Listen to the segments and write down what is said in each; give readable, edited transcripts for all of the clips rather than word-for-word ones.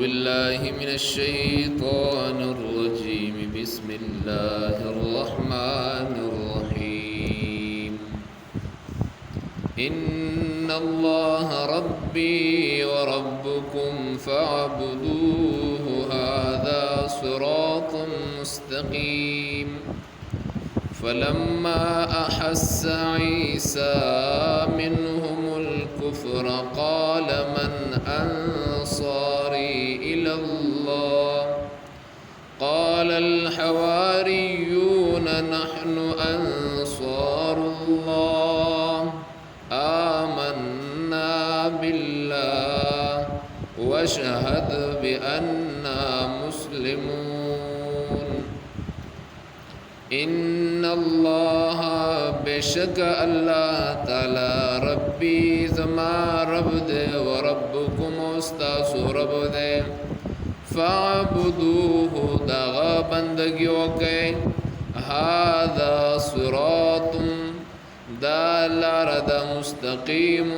بالله من الشيطان الرجيم. بسم الله الرحمن الرحيم. إن الله ربي وربكم فاعبدوه هذا صراط مستقيم. فلما أحس عيسى منهم الكفر قال من أنصاري إلى الله قال الحواريون نحن أنصار الله آمنا بالله واشهد بأننا مسلمون. إن الله بشك الله تعالى ربي زما رب دے وربكم استاس رب دے فاعبدوه دغا بندگی وکے هذا صراط دا لار دا مستقیم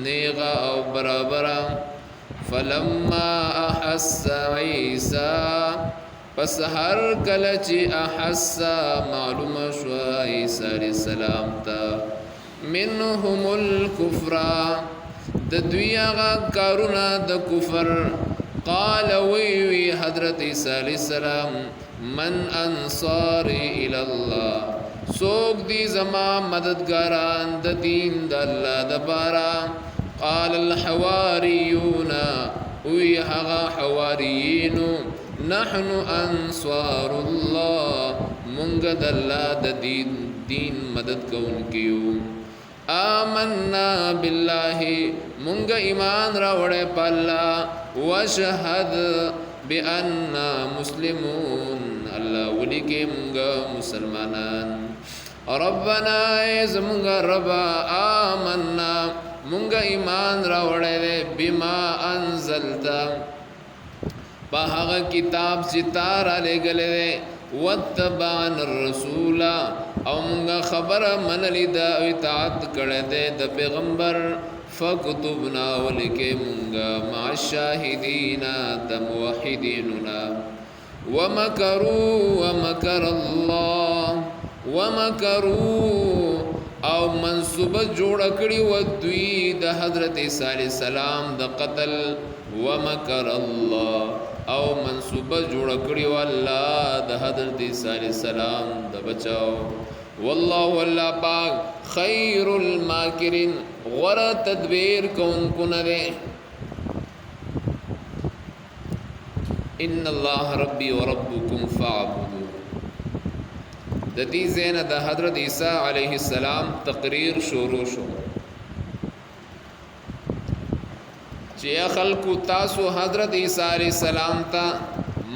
نیغا او برابرا. فلما احس عیسى پس هر کله چې احس معلوم شو عیسی علیہ السلام ته منهم الكفر د دوی هغه کارونه د کفر قال وی حضرت عیسی علیہ السلام من انصاری الی الله سوک دی زما مددگاران د دین د الله د بارا. قال الحواریون وی هغه حواریین نحن انصار الله منگ داللہ دا دین مدد کون کیو. آمنا باللہ منگ ایمان راوڑے پالا وشہد بأننا مسلمون اللہ ولی کے منگ مسلمانان. ربنا ایز منگ ربا آمنا منگ ایمان راوڑے بما انزلتا پا هغه کتاب چې تار علی گلے دے واتبعن الرسول او منگا خبر من لیدا او اطاعت کردے دے دا پیغمبر فکتبنا ولکے منگا مع الشاہدین دا موحدیننا. ومکروا ومکر اللہ ومکروا او منصوب جوڑ کری ودوی دا حضرت عیسی علیہ السلام دا قتل. ومکر اللہ او منصوبہ جوڑ کری واللہ دا حضرت عیسی علیہ السلام دا بچاو. واللہ واللہ پاک خیر الماکرین غور تدبیر کون کنے. ان اللہ ربی وربکم فاعبدو دا دی زین دا حضرت عیسی علیہ السلام تقریر شروع شو چی خلقو تاسو حضرت عیسی علیہ السلام تا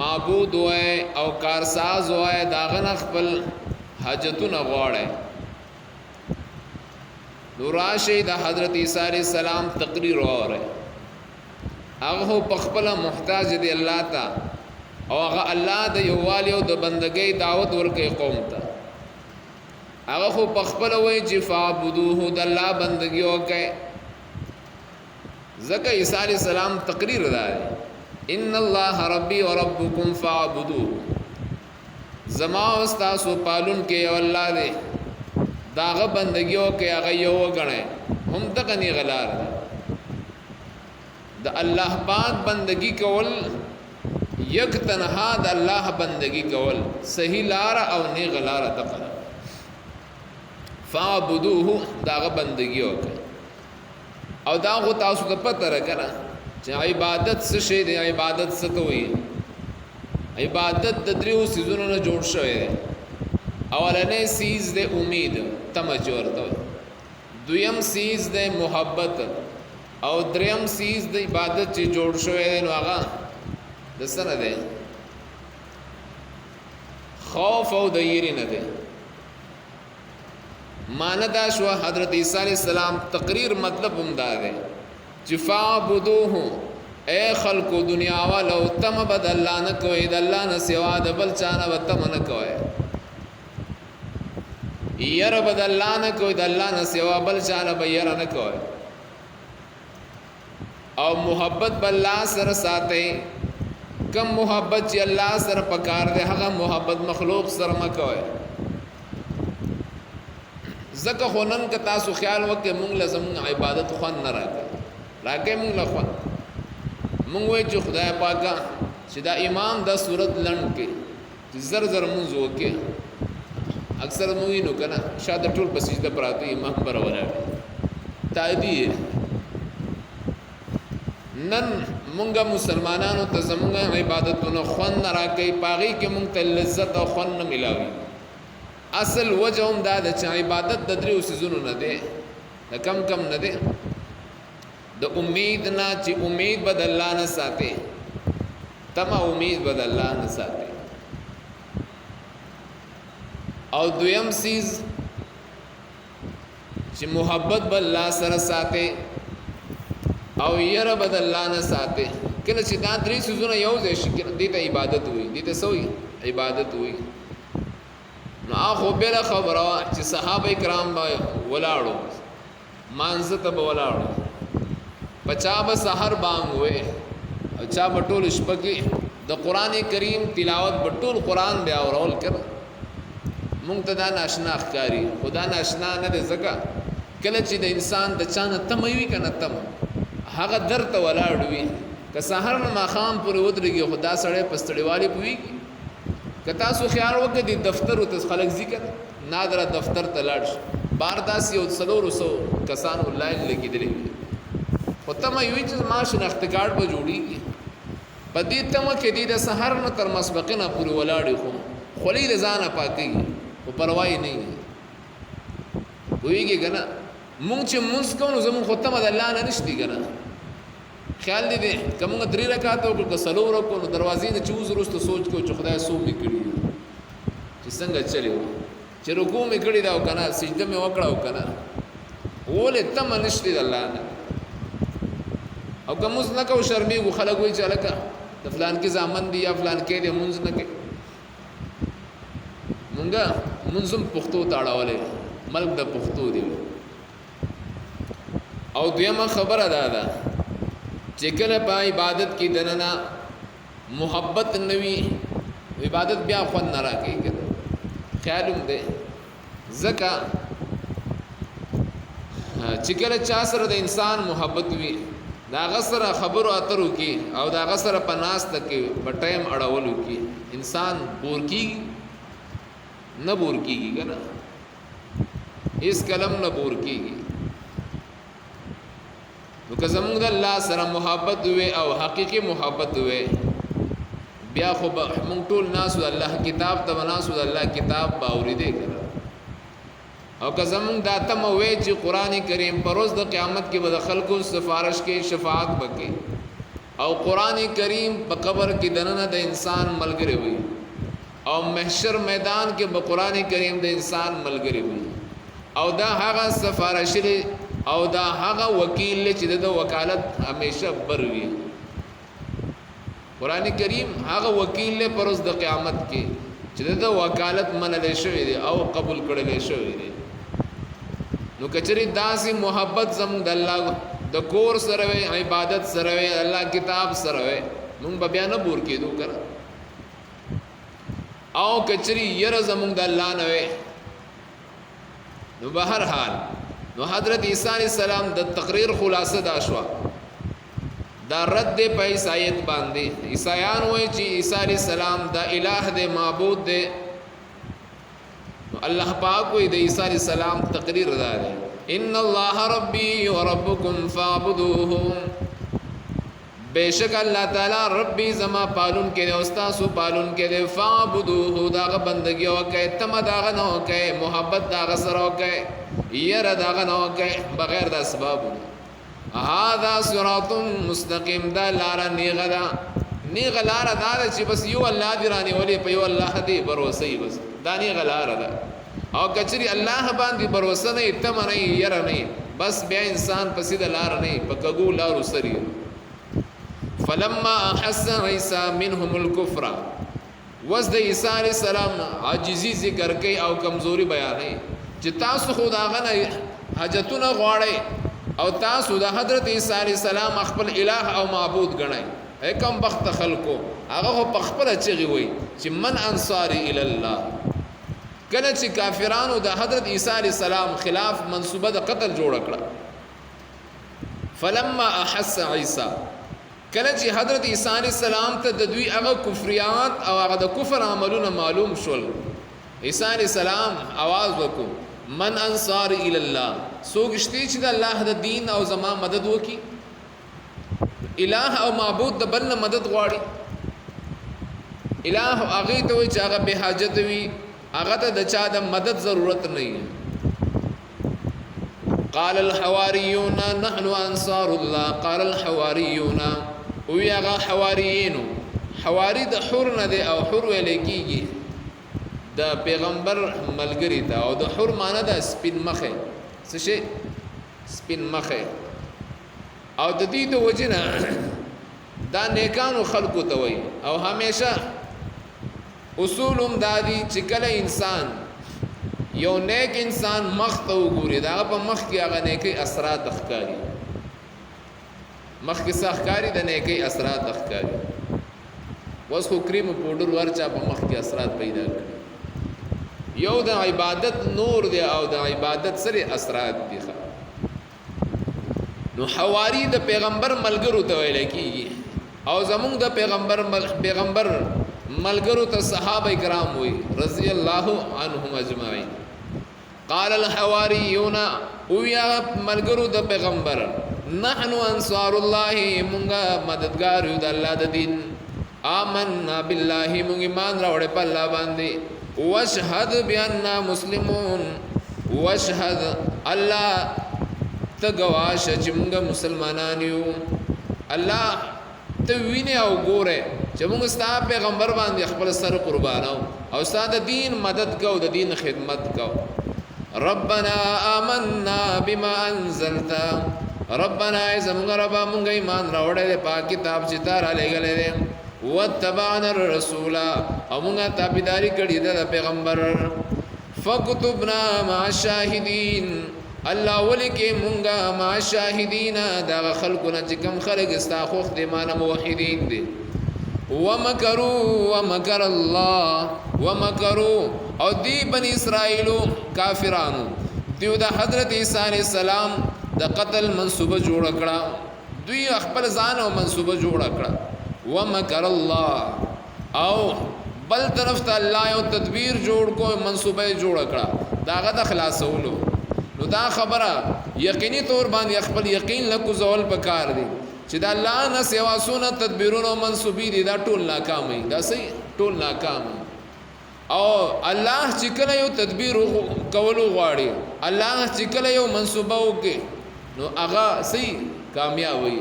معبود ہوئے او کارساز ہوئے داغن اخبل حجتون غوڑے نوراشی دا حضرت عیسی علیہ السلام تقریر ہو رہے اغهو پخپلا محتاج دی اللہ تا او اغا اللہ دا یوالی و دا بندگی دعوت ورکی قوم تا اغهو پخپلا وی جی فعبدوه دا اللہ بندگی وکی زکا عیسی علیہ السلام تقریر دارے ان اللہ ربی و ربکم فعبدوه زما استاسو پالون کے یو اللہ دے داغ بندگیوں کے اغیو گنے ہم تکنی غلار دا دا اللہ پاک بندگی کول یک تنہا دا اللہ بندگی کول صحیح لارا او نی غلارا تقنا فعبدوه داغ بندگیوں کے او دا خو تاسو ته پته راکنه چې عبادت څه شی دی. عبادت څه ته وایي؟ عبادت د دریو سیزونو نه جوړ شوی دی. اولنی سیز دی امید تمه ورته، دویم سیز دی محبت او دریم سیز د عبادت چې جوړ شوی دی نو هغه د څه نه دی؟ خوف او د یری نه دی. ماندا شو حضرت عیسی علیہ السلام تقریر مطلب همدا ہے چې فعبدوه اے خلق دنیا والو تم بد اللہ نہ کوئی د اللہ نہ سوا د بل چانه وتم نہ کوئی یر بد اللہ نہ کوئی د اللہ نہ سوا بل چانه بیر نہ کوئی او محبت بالله سره ساتي کم محبت چې الله سره پکار دی هغه محبت مخلوق سره مکوئ. زکه خونن که تاسو خیال وکړئ مونږ لازم عبادت خوان نه راکې مونږ له خوان مونږ وایو چې خدای پاکه چې دا امام دا صورت لنډ کې چې زر زر مونږ وکړي اکثر مونږ نو کنه شاده ټول په سجده پراته امام پر ولاړ تایدی نن مونږه مسلمانانو ته زمونږ عبادتونو خوان نه راکې پاغي کې مونږ ته لذت او خوان نه ملاوي. اصل وجه هم دا ده چې عبادت د دریو سيزونو نه ده د کم نه ده د امید نه چې امید بد الله نه ساتي تما امید بد الله نه ساتي او دویم سیز چې محبت بد الله سره ساتي او یره بد الله نه ساتي. کله چې دا درې سيزونه یو ځای شي دې ته عبادت وي دې ته سوې عبادت وي. نو اخو بل خبره چې صحابه کرام به ولاړو مانزه ته به ولاړو پچا به سحر بانګ وې او چا به ټول شپه کې د قران کریم تلاوت به ټول قران بیا اورول کړ. مونږ ته دا ناشنا ښکاری خدا ناشنا نه دی ځکه کله چې د انسان د چانه تم وي کنه تم هغه درته ولاړ وي که سحر نه ماخام پورې ودرېږي خدا سره پستړیوالي پوي که تاسو خیال وکړئ د دفتر او خلک ذکر نادره دفتر ته لاړ شي بار داسې او څلور سو کسانو لاین لګېدلې خو ته مې وی چې ما شناخت کارت به جوړیږي په دې تمه کې د سحر نه تر مسبقینه پورې ولاړې خو خولې رضانه پاکي او پروا یې نه ویږي کنه مونږ چې مونږ کوو زمون خو تمه د الله نه نشتی کنه خیال دې کومه 3 رکعات او کو سلور کو دروازې نه چوز وروسته سوچ کو چې خدای سو می کړی چې څنګه چلیو چې رکوع می کړی دا او کنه سجده می وکړه او کنه ولې تم نشتی د الله نه او کوم نه کو شرمې خو خلک وای چې الکه د فلان کې ځامن دی یا فلان کې دې مونږ نه کې مونږه منظم پښتو تاړاولې ملک د پښتو دی. او دیمه خبره ده چې کله په عبادت کې دننه محبت نوي عبادت بیا خو نه راکې خیالوم دې زکه چې کله چا سره د انسان محبت وي دا غسر خبرو اترو کې او دا غسر په ناس تک په ټایم اړولو کې انسان بور کیږي نه بور کیږي کنه اس کلم نه بور کیږي. نو که زمونږ د الله سره محبت وي او حقيقي محبت وي بیا خو مونږ ټول ناس د الله کتاب ته وناسو د الله کتاب باورې دی کنه او که زمونږ دا تم وي چې قران کریم پر ورځ د قیامت کې به د خلکو سفارش کې شفاعت وکړي او قران کریم په قبر کې دننه د انسان ملګری وي او محشر میدان کې به قران کریم د انسان ملګری وي او دا هغه سفارش او دا هغه وکیل چې د وکالت همیشه بروي. قران کریم هغه وکیل له پروز د قیامت کې چې د وکالت منل شوی دی او قبول کړل شوی دی. نو کچري داسې محبت زم د الله د کور سره وي عبادت سره وي الله کتاب سره وي مونږ به بیا نه بور کېدو کړه او کچري ير زمونږ د الله نه وي نو بهر حال نو حضرت عیسی علیہ السلام د تقریر خلاصه دا شو دا رد په عیسایت باندې عیسایان وایي چې عیسی علیہ السلام د الہ د معبود دی. الله پاک وایي د عیسی علیہ السلام تقریر دا دی ان الله ربي وربكم فاعبدوه بیشک الله تعالی ربي زما پالون کې او تاسو پالون کې فاعبدوه دا بندگی او کوي تم دا نه کوي محبت دا سره کوي ير دا نه کوي بغیر د اسباب. هذا صراط مستقيم دا لار نیغه دا چې بس یو الله دی رانی ولي په یو الله دی بروسي بس دا نیغه لار ده او کچري الله باندې بروسه نه تم نه ير نه بس بیا انسان پسې د لار نه پکګو لار وسري. فلما احس عيسى منهم الكفر وزد عيسى عليه السلام عاجزي ذکر کوي او کمزوري بیانوي چې تاسو خداغه نه حاجتونه غواړئ او تاسو د حضرت عیسی علیہ السلام خپل الہ او معبود ګڼئ کم بخت خلکو هغه په خپل چغي وي چې من انصاری الی الله. کله چې کافرانو د حضرت عیسی علی السلام خلاف منصوبه د قتل جوړ کړه، فلما احس عیسی، کله چې حضرت عیسی علی السلام ته د دوی هغه کفریات او هغه د کفر عملونه معلوم شول، عیسی علی السلام आवाज وکړو من انصار الی الله، څوک شته چې د الله د دین او زما مدد وکي؟ الہ او معبود د بل مدد غواړي. الہ هغه ته وي چې هغه به حاجت وي، هغه ته د چا د مدد ضرورت نه وي. قال الحواریون نحن انصار الله، قال الحواریون وی هغه حواریین، حواری د حور نه دی او حور ویل کیږي د پیغمبر ملګری ته، او د حور معنی د سپین مخه، څه شي سپین مخه، او د دې د وجنه دا نیکانو خلقو ته وي. او همیشه اصولم دادی چې کله انسان یو نیک انسان مخ ته وګوري، دا په مخ کې هغه نیکی اثرات ښکاري، مخ کې څه ښکاري؟ د نیکی اثرات ښکاري. اوس خو کریم پاوډر ورچا په مخ کې اثرات پیدا کړي، یو د عبادت نور دی او د عبادت سره اثرات دي. نو حواری د پیغمبر ملګرو ته ویل کیږي، او زمونږ د پیغمبر ملګرو ته صحابه کرام وي رضی الله عنهم اجمعین. قال الحواریون ویا ملګرو د پیغمبر نحن انصار الله، مونږه مددگار یو د الله د دین. آمنا بالله، مونږ ایمان راوړې په الله باندې. واشهد بأننا مسلمون، واشهد الله ته گواش چې مونږ مسلمانان یو. الله ته ویني او ګوره چې مونږ ستا پیغمبر باندې خپل سر قربانو او ستا د دین مدد کو، د دین خدمت کو. ربنا آمنا بما انزلت، ربنا زمونږ ربا مونږ ایمان راوړل پاک کتاب چې تا را لېږلی دی. واتبعنا الرسول، او مونږه تابعداري کړې ده د پیغمبر. فاكتبنا مع الشاهدين، الله ولکه مونږه مع الشاهدین، دا خلقونه چې کم خلق استا خوخ دي معنی موحدین دي. ومکروا ومکر الله، ومکروا او دی بنی اسرائیلو کافرانو دیو د حضرت عیسی علیہ السلام د قتل منصوبه جوړ کړه، دوی خپل ځان او منصوبه جوړ کړه. ومکر الله، او بل طرف ته الله یو تدبیر جوړ کو، منصوبه جوړ کړه داغه د خلاصولو. نو دا خبره یقیني طور باندې خپل یقین لکو زول پکار دی چې دا الله نه سوا سونه تدبیرونو او منصوبې دي دا ټول ناکام وي، دا صحیح ټول ناکام. او الله چې کله یو تدبیر کولو غواړي، الله چې کله یو منصوبه وکړي نو هغه صحیح کامیاب وي.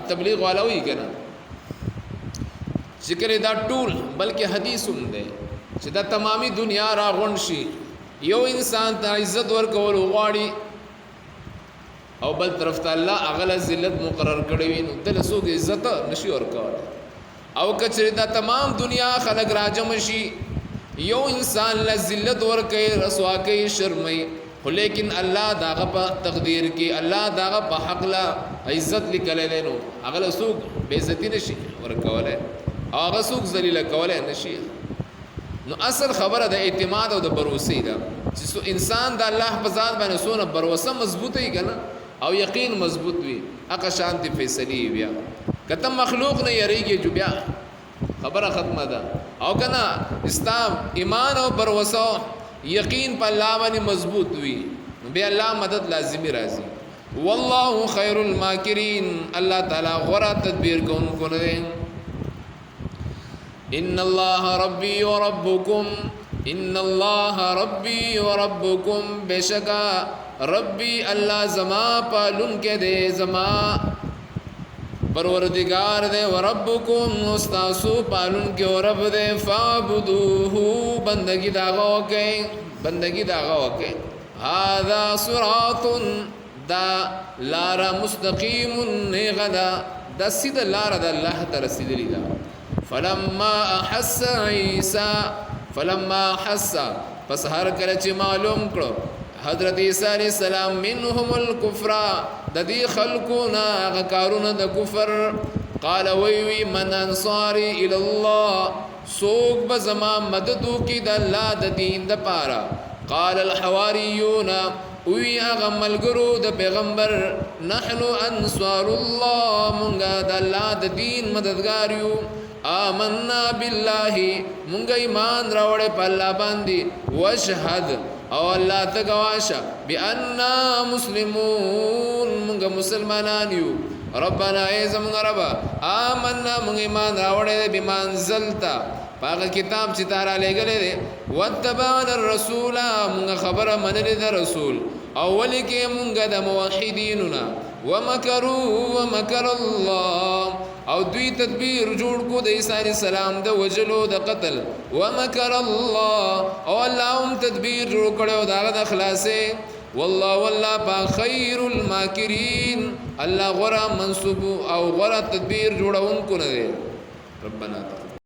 تبلیغ والا وي کنه چې کله دا ټول، بلکې حدیث هم دی چې دا تمامي دنیا را غونډ شي، یو انسان ته عزت ورکول غواړي او بل طرف ته الله هغه ذلت مقرر کړی وي، نو دل څوک عزت نشي ورکول. او کچره دا تمام دنیا خلق راجم شي، یو انسان له ذلت ورکي، رسوا کوي، شرمي، خو لیکن الله داغه په تقدیر کې، الله داغه په حق لا عزت لیکلای نو هغه څوک بے عزتی نشي ورکولای، هغه څوک ذلیل کولای نشي. نو اصل خبره د اعتماد او د بروسې ده چې انسان د الله په ذات باندې سونه بروسه مضبوطه وي کنه او یقین مضبوط وي، هغه شانتي فیصله بیا کته مخلوق نه یریږي جو بیا خبره ختمه ده. او کنه اسلام ایمان او بروسه یقین په الله باندې مضبوط وي بیا الله مدد لازمی راځي. والله خیر الماکرین، الله تعالی غره تدبیر کوونکو نه دی. ان الله ربي وربكم، ان الله ربي وربكم، بشکا ربي الله زما پالون کې دے، زما پروردگار دے، وربكم استاسو پالون کې او رب دے. فعبدوه، بندگی داغو کې، بندگی داغو کې. هذا صراط، دا لارا مستقیم غدا، دا سید لارا دا الله ته رسیدلی دا. فلما احس عیسی، فلما احس پس هر کله چې معلوم کړو حضرت عیسی علیہ السلام منهم الکفر، د دې خلقونه هغه کارونه د کفر، قال وی من انصاری الى الله سوق بزما مددو کی د الله د دین د پارا قال الحواریون وی هغه ملګرو د پیغمبر نحنو انصار الله مونږه د الله د دین مددګار یو آمنا بالله مونږه ایمان راوړې په الله باندې وشهد او الله ته گواشه بأننا مسلمون مونږه مسلمانان یو ربنا ایزم ربا آمنا مونږ ایمان راوړې بما انزلتا پاک کتاب چې تارا لګلې دي وتبعنا الرسول مونږ خبره منلې ده رسول اول کې مونږ د موحدیننا ومکر الله او دوی تدبیر جوړ کو د عیسی علیہ السلام د وجلو د قتل ومکر الله او الله هم تدبیر جوړ کړو دا د خلاصې والله با خیر الماکرین الله غره منصوب او غره تدبیر جوړونکو نه دی ربنا